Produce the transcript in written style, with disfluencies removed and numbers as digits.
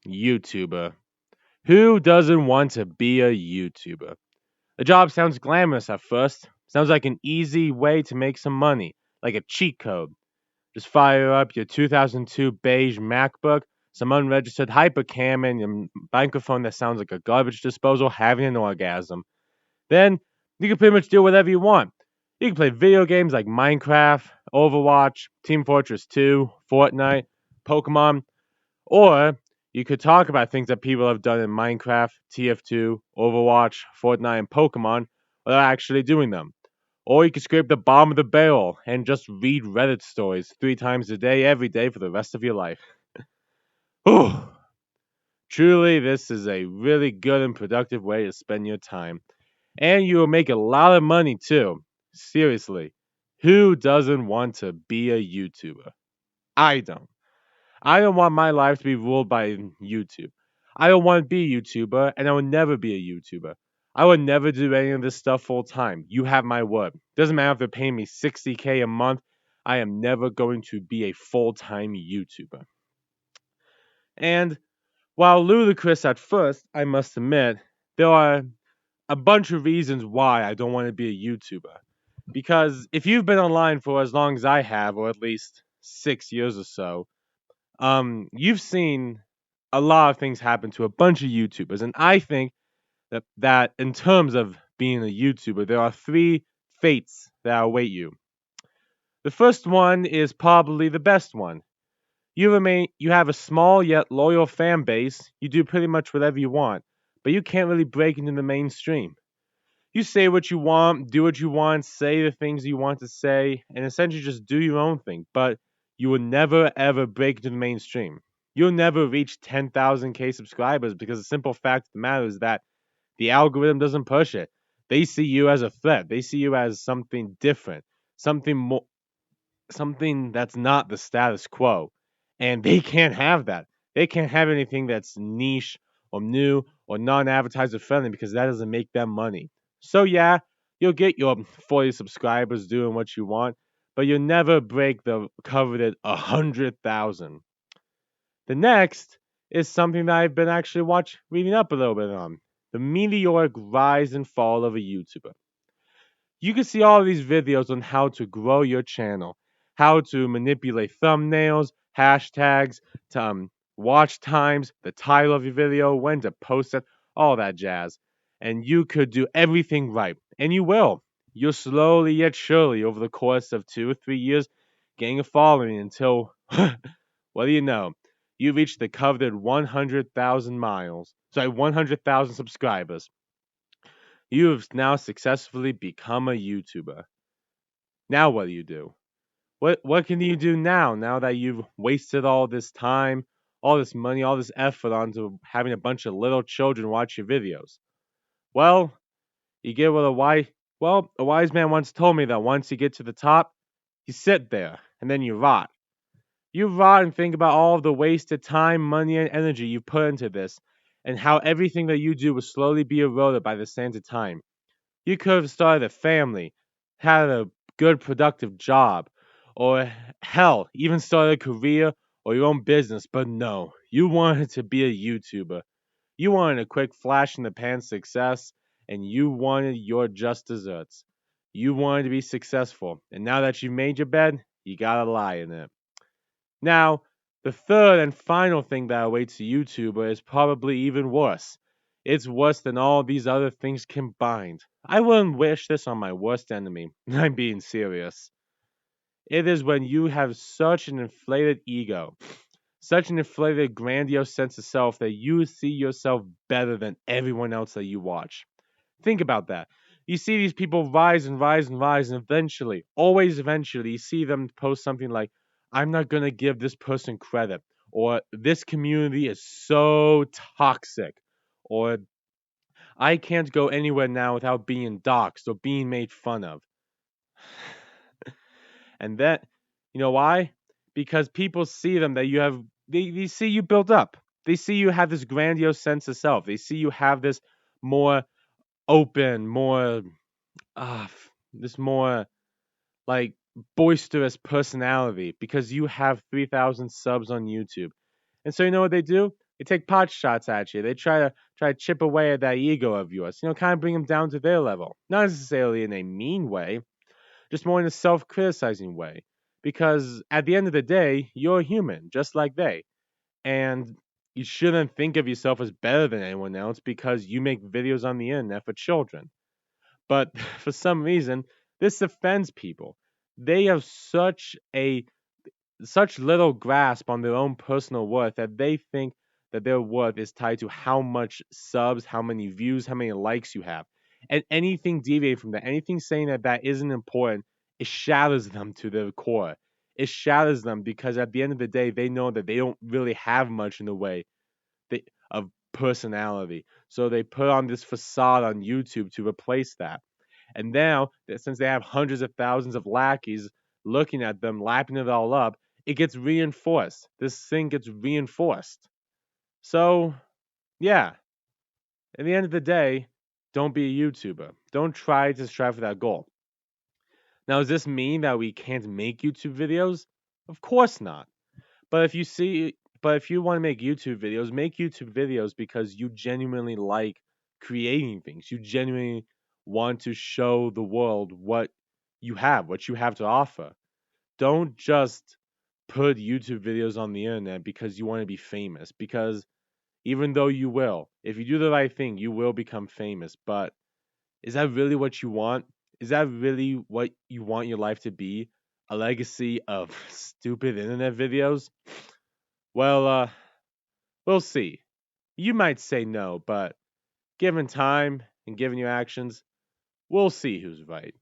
YouTuber. Who doesn't want to be a YouTuber? The job sounds glamorous at first. Sounds like an easy way to make some money, like a cheat code. Just fire up your 2002 beige MacBook, some unregistered hypercam, and your microphone that sounds like a garbage disposal having an orgasm. Then you can pretty much do whatever you want. You can play video games like Minecraft, Overwatch, Team Fortress 2, Fortnite, Pokemon, or you could talk about things that people have done in Minecraft, TF2, Overwatch, Fortnite, and Pokemon without actually doing them. Or you could scrape the bottom of the barrel and just read Reddit stories 3 times a day, every day for the rest of your life. Whew. Truly, this is a really good and productive way to spend your time. And you will make a lot of money too. Seriously, who doesn't want to be a YouTuber? I don't. I don't want my life to be ruled by YouTube. I don't want to be a YouTuber, and I will never be a YouTuber. I would never do any of this stuff full time. You have my word. Doesn't matter if they're paying me 60K a month. I am never going to be a full time YouTuber. And while ludicrous at first, I must admit, there are a bunch of reasons why I don't want to be a YouTuber. Because if you've been online for as long as I have, or at least 6 years or so, you've seen a lot of things happen to a bunch of YouTubers, and I think that in terms of being a YouTuber, there are three fates that await you. The first one is probably the best one. You have a small yet loyal fan base. You do pretty much whatever you want, but you can't really break into the mainstream. You say what you want, do what you want, say the things you want to say, and essentially just do your own thing. But you will never ever break into the mainstream. You'll never reach 10,000K subscribers because the simple fact of the matter is that the algorithm doesn't push it. They see you as a threat. They see you as something different, something more, something that's not the status quo. And they can't have that. They can't have anything that's niche or new or non-advertiser friendly because that doesn't make them money. So yeah, you'll get your 40 subscribers doing what you want, but you'll never break the coveted 100,000. The next is something that I've been actually reading up a little bit on. The meteoric rise and fall of a YouTuber. You can see all of these videos on how to grow your channel, how to manipulate thumbnails, hashtags, watch times, the title of your video, when to post it, all that jazz. And you could do everything right, and you will. You'll slowly yet surely, over the course of 2 or 3 years, gain a following until, what do you know? You reach the coveted 100,000 miles. Sorry, 100,000 subscribers. You have now successfully become a YouTuber. Now what do you do? What can you do now that you've wasted all this time, all this money, all this effort onto having a bunch of little children watch your videos? Well, you get what a wise man once told me that once you get to the top, you sit there and then you rot. You rot and think about all of the wasted time, money, and energy you put into this, and how everything that you do will slowly be eroded by the sands of time. You could have started a family, had a good productive job, or hell, even started a career or your own business, but no, you wanted to be a YouTuber. You wanted a quick flash in the pan success, and you wanted your just desserts. You wanted to be successful, and now that you've made your bed, you gotta lie in it. Now, the third and final thing that awaits a YouTuber is probably even worse. It's worse than all these other things combined. I wouldn't wish this on my worst enemy. I'm being serious. It is when you have such an inflated ego, such an inflated, grandiose sense of self that you see yourself better than everyone else that you watch. Think about that. You see these people rise and rise and rise, and eventually, always eventually, you see them post something like, I'm not going to give this person credit, or this community is so toxic, or I can't go anywhere now without being doxxed or being made fun of. And that, you know why? Because people see them that you have, they see you built up. They see you have this grandiose sense of self. They see you have this more open, more, this more like boisterous personality because you have 3,000 subs on YouTube. And so you know what they do? They take pot shots at you. They try to chip away at that ego of yours. Kind of bring them down to their level. Not necessarily in a mean way, just more in a self-criticizing way. Because at the end of the day, you're human, just like they. And you shouldn't think of yourself as better than anyone else because you make videos on the internet for children. But for some reason, this offends people. They have such little grasp on their own personal worth that they think that their worth is tied to how much subs, how many views, how many likes you have. And anything deviating from that, anything saying that that isn't important, it shatters them to their core. It shatters them because at the end of the day, they know that they don't really have much in the way of personality. So they put on this facade on YouTube to replace that. And now, since they have hundreds of thousands of lackeys looking at them, lapping it all up, it gets reinforced. This thing gets reinforced. So, yeah, at the end of the day, don't be a YouTuber. Don't try to strive for that goal. Now, does this mean that we can't make YouTube videos? Of course not. But if you want to make YouTube videos because you genuinely like creating things. You genuinely want to show the world what you have to offer. Don't just put YouTube videos on the internet because you want to be famous. Because even though you will, if you do the right thing, you will become famous. But is that really what you want? Is that really what you want your life to be? A legacy of stupid internet videos? Well, we'll see. You might say no, but given time and given your actions, we'll see who's right.